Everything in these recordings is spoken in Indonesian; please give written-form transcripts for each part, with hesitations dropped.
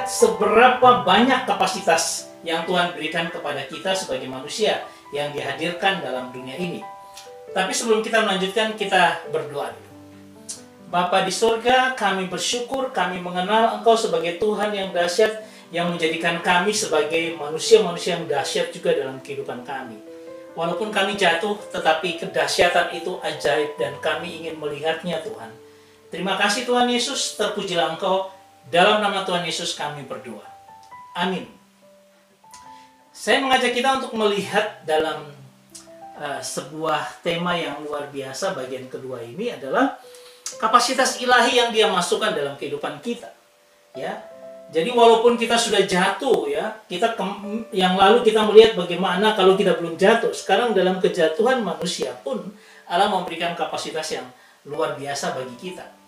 melihat seberapa banyak kapasitas yang Tuhan berikan kepada kita sebagai manusia yang dihadirkan dalam dunia ini. Tapi sebelum kita melanjutkan, kita berdoa dulu. Bapa di surga, kami bersyukur kami mengenal Engkau sebagai Tuhan yang dahsyat, yang menjadikan kami sebagai manusia-manusia yang dahsyat juga dalam kehidupan kami. Walaupun kami jatuh, tetapi kedahsyatan itu ajaib dan kami ingin melihatnya, Tuhan. Terima kasih Tuhan Yesus, terpujilah Engkau. Dalam nama Tuhan Yesus kami berdoa. Amin. Saya mengajak kita untuk melihat dalam sebuah tema yang luar biasa. Bagian kedua ini adalah kapasitas ilahi yang Dia masukkan dalam kehidupan kita. Ya. Jadi walaupun kita sudah jatuh, ya, yang lalu kita melihat bagaimana kalau kita belum jatuh. Sekarang dalam kejatuhan manusia pun Allah memberikan kapasitas yang luar biasa bagi kita.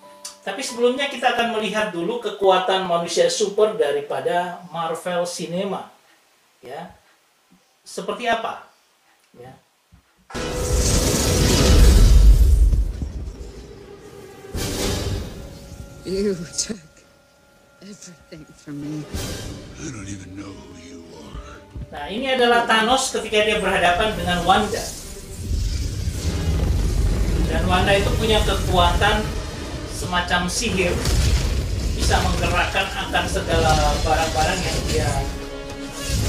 Tapi sebelumnya kita akan melihat dulu kekuatan manusia super daripada Marvel Cinema. Ya. Seperti apa? Ya. You took everything from me. I don't even know who you are. Nah, ini adalah Thanos ketika dia berhadapan dengan Wanda. Dan Wanda itu punya kekuatan semacam sihir, bisa menggerakkan akan segala barang-barang yang dia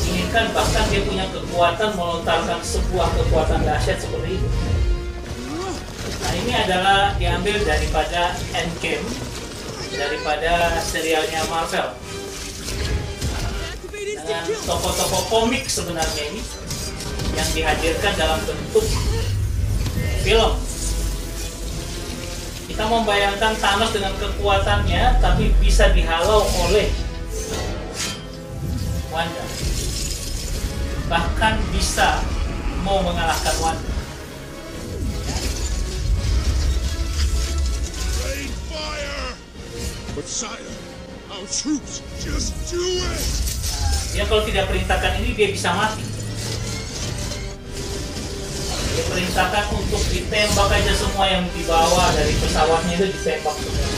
inginkan. Bahkan dia punya kekuatan melontarkan sebuah kekuatan dahsyat seperti itu. Nah, ini adalah diambil daripada Endgame, daripada serialnya Marvel, dengan tokoh-tokoh komik sebenarnya ini yang dihadirkan dalam bentuk film. Kita membayangkan Thanos dengan kekuatannya, tapi bisa dihalau oleh Wanda. Bahkan bisa mau mengalahkan Wanda. Rain fire! But sire, our troops just do it! Dia kalau tidak perintahkan ini, dia bisa mati. Dia perintahkan untuk ditembak aja semua yang dibawa dari pesawatnya itu ditembak semua.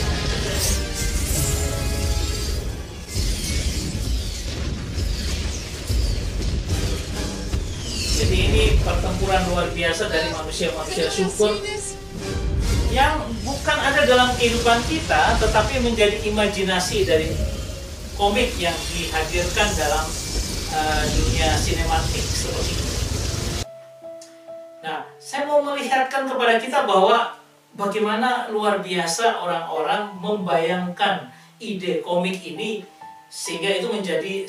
Jadi ini pertempuran luar biasa dari manusia-manusia super yang bukan ada dalam kehidupan kita, tetapi menjadi imajinasi dari komik yang dihadirkan dalam dunia sinematik seperti ini. Nah, saya mau melihatkan kepada kita bahwa bagaimana luar biasa orang-orang membayangkan ide komik ini sehingga itu menjadi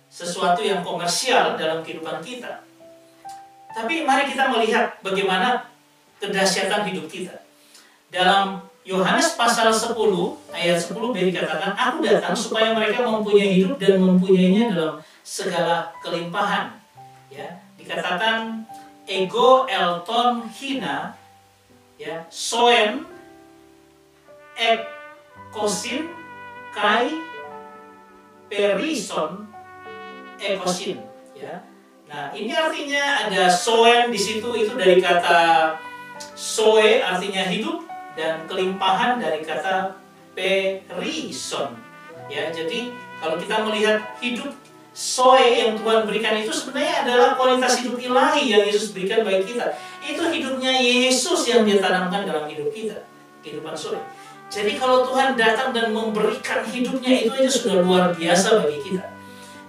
sesuatu yang komersial dalam kehidupan kita. Tapi mari kita melihat bagaimana kedahsyatan hidup kita. Dalam Yohanes pasal 10 ayat 10b dikatakan, "Aku datang supaya mereka mempunyai hidup dan mempunyainya dalam segala kelimpahan." Ya, dikatakan ego elton hina, ya, soen ekosin kai perison ekosin, ya. Nah, ini artinya ada soen di situ, itu dari kata soe artinya hidup, dan kelimpahan dari kata perison. Ya, jadi kalau kita melihat hidup soe yang Tuhan berikan itu sebenarnya adalah kualitas hidup ilahi yang Yesus berikan bagi kita. Itu hidupnya Yesus yang Dia tanamkan dalam hidup kita, kehidupan soe. Jadi kalau Tuhan datang dan memberikan hidupnya, itu aja sudah luar biasa bagi kita.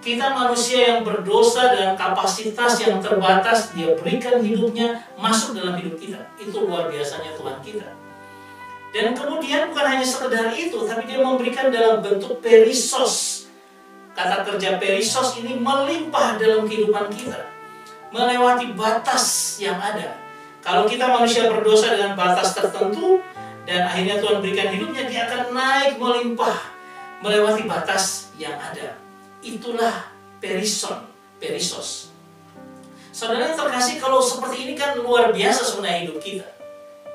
Kita manusia yang berdosa dengan kapasitas yang terbatas, Dia berikan hidupnya masuk dalam hidup kita. Itu luar biasanya Tuhan kita. Dan kemudian bukan hanya sekedar itu, tapi Dia memberikan dalam bentuk perisos. Kata kerja perisos ini melimpah dalam kehidupan kita, melewati batas yang ada. Kalau kita manusia berdosa dengan batas tertentu, dan akhirnya Tuhan berikan hidupnya, Dia akan naik melimpah, melewati batas yang ada. Itulah perisos. Saudara yang terkasih, kalau seperti ini kan luar biasa sebenarnya hidup kita.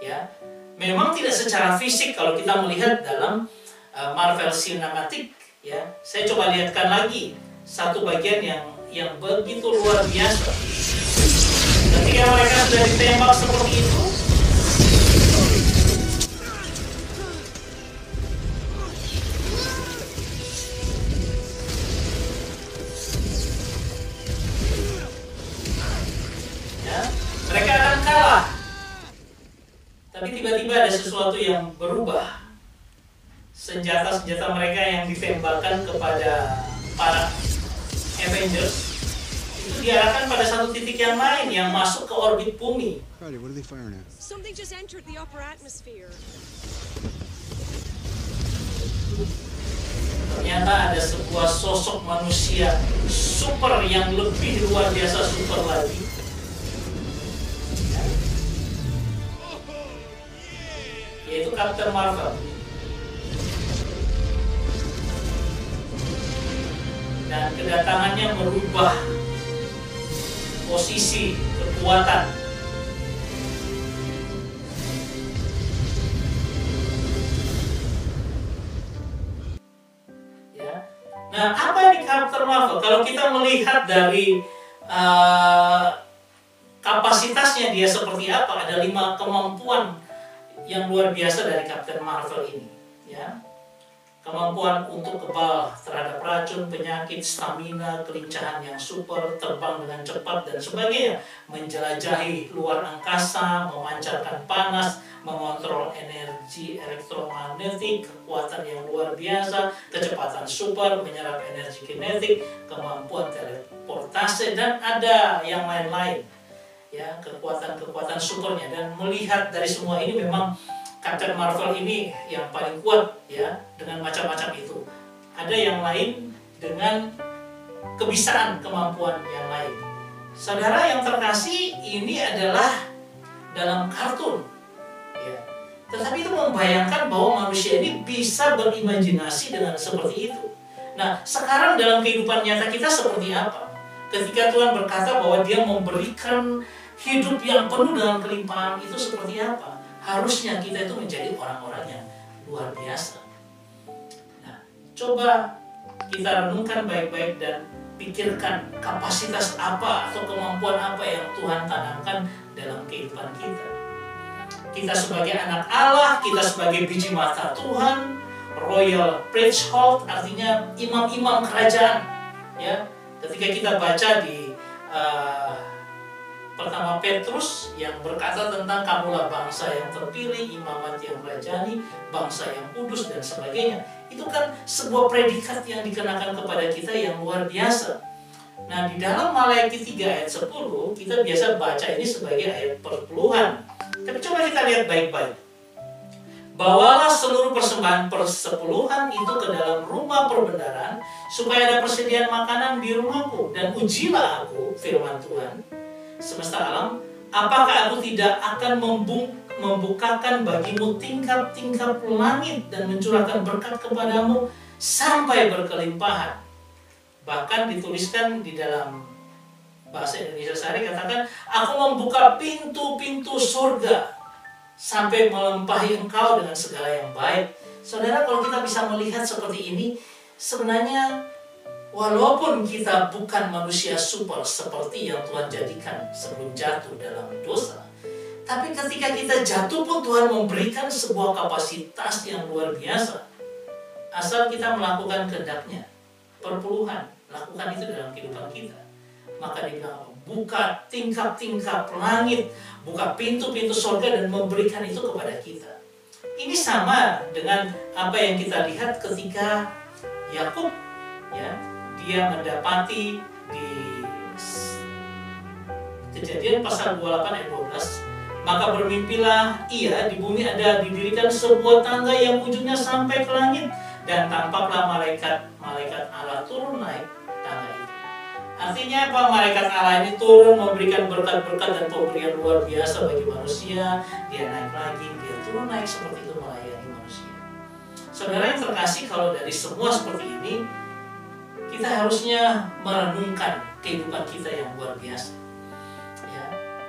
Ya, memang tidak secara fisik kalau kita melihat dalam Marvel Cinematic. Ya, saya coba lihatkan lagi satu bagian yang begitu luar biasa. Ketika mereka sudah ditembak seperti itu, tiba-tiba ada sesuatu yang berubah. Senjata-senjata mereka yang ditembakkan kepada para Avengers itu diarahkan pada satu titik yang lain yang masuk ke orbit bumi. Cardi, what are they firing at? Something just entered the upper atmosphere. Ternyata ada sebuah sosok manusia super yang lebih luar biasa super lagi. Yaitu Captain Marvel. Dan kedatangannya merubah posisi kekuatan. Ya. Nah, apa di Captain Marvel? Kalau kita melihat dari kapasitasnya dia seperti apa, ada 5 kemampuan yang luar biasa dari Captain Marvel ini. Ya. Kemampuan untuk kebal terhadap racun, penyakit, stamina, kelincahan yang super, terbang dengan cepat, dan sebagainya. Menjelajahi luar angkasa, memancarkan panas, mengontrol energi elektromagnetik, kekuatan yang luar biasa, kecepatan super, menyerap energi kinetik, kemampuan teleportasi, dan ada yang lain-lain. Ya, kekuatan-kekuatan supernya. Dan melihat dari semua ini memang Captain Marvel ini yang paling kuat ya, dengan macam-macam itu. Ada yang lain dengan kebisaan kemampuan yang lain. Saudara yang terkasih, ini adalah dalam kartun ya. Tetapi itu membayangkan bahwa manusia ini bisa berimajinasi dengan seperti itu. Nah, sekarang dalam kehidupan nyata kita seperti apa? Ketika Tuhan berkata bahwa Dia memberikan hidup yang penuh dengan kelimpahan, itu seperti apa? Harusnya kita itu menjadi orang-orang yang luar biasa. Nah, coba kita renungkan baik-baik dan pikirkan kapasitas apa atau kemampuan apa yang Tuhan tanamkan dalam kehidupan kita. Kita sebagai anak Allah, kita sebagai biji mata Tuhan, royal priesthood, artinya imam-imam kerajaan. Ya, ketika kita baca di pertama Petrus yang berkata tentang kamulah bangsa yang terpilih, imamat yang rajani, bangsa yang kudus dan sebagainya. Itu kan sebuah predikat yang dikenakan kepada kita yang luar biasa. Nah, di dalam Maleakhi 3 ayat 10 kita biasa baca ini sebagai ayat perpuluhan. Tapi coba kita lihat baik-baik. Bawalah seluruh persembahan persepuluhan itu ke dalam rumah perbendaharaan supaya ada persediaan makanan di rumahku, dan ujilah aku, firman Tuhan semesta alam, apakah aku tidak akan membukakan bagimu tingkap-tingkap langit dan mencurahkan berkat kepadamu sampai berkelimpahan. Bahkan dituliskan di dalam bahasa Indonesia sehari katakan, aku membuka pintu-pintu surga sampai melimpahi engkau dengan segala yang baik. Saudara, kalau kita bisa melihat seperti ini, sebenarnya walaupun kita bukan manusia super seperti yang Tuhan jadikan sebelum jatuh dalam dosa, tapi ketika kita jatuh pun Tuhan memberikan sebuah kapasitas yang luar biasa. Asal kita melakukan kehendak-Nya, perpuluhan, lakukan itu dalam kehidupan kita. Maka dibilang, buka tingkap-tingkap langit, buka pintu-pintu surga dan memberikan itu kepada kita. Ini sama dengan apa yang kita lihat ketika Yakub, ya, dia mendapati di Kejadian pasal 28 ayat 12, maka bermimpilah ia, di bumi ada didirikan sebuah tangga yang ujungnya sampai ke langit, dan tampaklah malaikat Allah turun naik tangga itu. Artinya apa? Malaikat Allah ini turun memberikan berkat-berkat dan pemberian luar biasa bagi manusia. Dia naik lagi, dia turun naik seperti itu melayani manusia. Saudara yang terkasih, kalau dari semua seperti ini, kita harusnya merenungkan kehidupan kita yang luar biasa. Ya,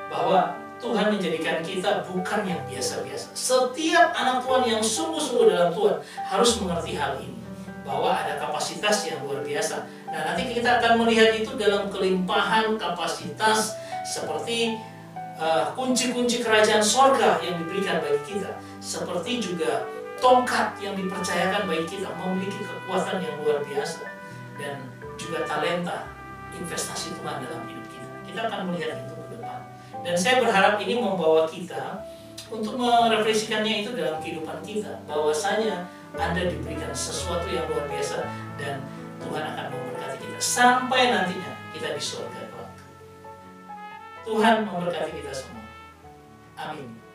bahwa Tuhan menjadikan kita bukan yang biasa-biasa. Setiap anak Tuhan yang sungguh-sungguh dalam Tuhan harus mengerti hal ini, bahwa ada kapasitas yang luar biasa. Nah, nanti kita akan melihat itu dalam kelimpahan kapasitas seperti kunci-kunci kerajaan sorga yang diberikan bagi kita, seperti juga tongkat yang dipercayakan bagi kita, memiliki kekuatan yang luar biasa, dan juga talenta investasi Tuhan dalam hidup kita. Kita akan melihat itu ke depan. Dan saya berharap ini membawa kita untuk merefleksikannya itu dalam kehidupan kita, bahwasanya Anda diberikan sesuatu yang luar biasa dan Tuhan akan memberkati kita sampai nantinya kita di surga kelak. Tuhan memberkati kita semua. Amin.